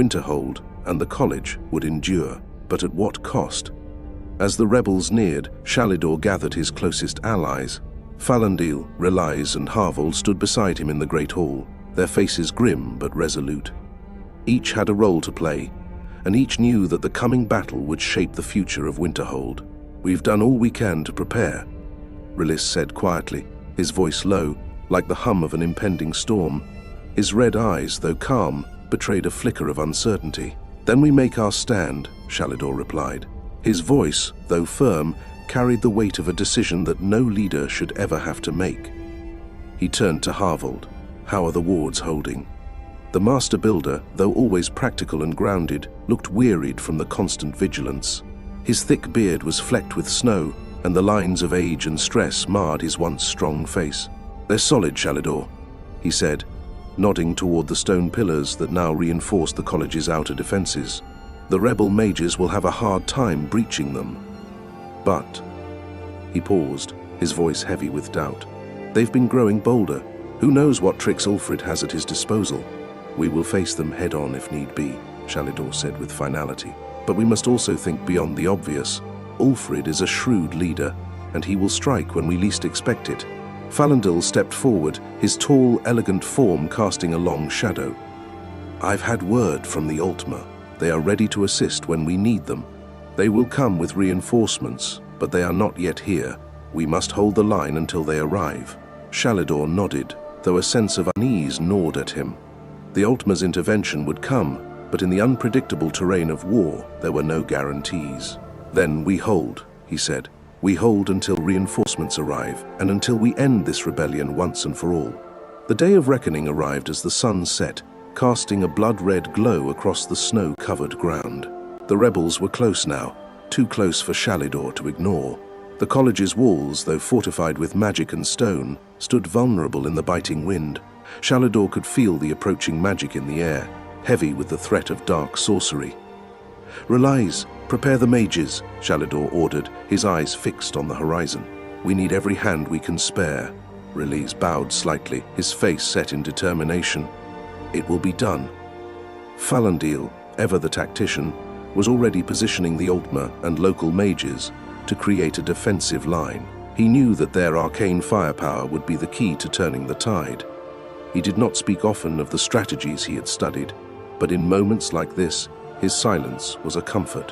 Winterhold and the college would endure, but at what cost? As the rebels neared, Shalidor gathered his closest allies. Falandil, Relise, and Harvold stood beside him in the great hall, their faces grim but resolute. Each had a role to play, and each knew that the coming battle would shape the future of Winterhold. "We've done all we can to prepare," Relise said quietly, his voice low, like the hum of an impending storm. His red eyes, though calm, betrayed a flicker of uncertainty. "Then we make our stand," Shalidor replied. His voice, though firm, carried the weight of a decision that no leader should ever have to make. He turned to Harvold. "How are the wards holding?" The master builder, though always practical and grounded, looked wearied from the constant vigilance. His thick beard was flecked with snow, and the lines of age and stress marred his once strong face. "They're solid, Shalidor," he said, nodding toward the stone pillars that now reinforced the college's outer defenses. "The rebel mages will have a hard time breaching them. But," he paused, his voice heavy with doubt, "they've been growing bolder. Who knows what tricks Ulfrid has at his disposal? We will face them head-on if need be," Shalidor said with finality. "But we must also think beyond the obvious. Ulfrid is a shrewd leader, and he will strike when we least expect it." Falandil stepped forward, his tall, elegant form casting a long shadow. "I've had word from the Altmer. They are ready to assist when we need them. They will come with reinforcements, but they are not yet here. We must hold the line until they arrive." Shalidor nodded, though a sense of unease gnawed at him. The Altmer's intervention would come, but in the unpredictable terrain of war, there were no guarantees. "Then we hold," he said. "We hold until reinforcements arrive, and until we end this rebellion once and for all." The day of reckoning arrived as the sun set, casting a blood-red glow across the snow-covered ground. The rebels were close now, too close for Shalidor to ignore. The college's walls, though fortified with magic and stone, stood vulnerable in the biting wind. Shalidor could feel the approaching magic in the air, heavy with the threat of dark sorcery. "Relise, prepare the mages," Shalidor ordered, his eyes fixed on the horizon. "We need every hand we can spare." Relise bowed slightly, his face set in determination. "It will be done." Falandil, ever the tactician, was already positioning the Altmer and local mages to create a defensive line. He knew that their arcane firepower would be the key to turning the tide. He did not speak often of the strategies he had studied, but in moments like this, his silence was a comfort.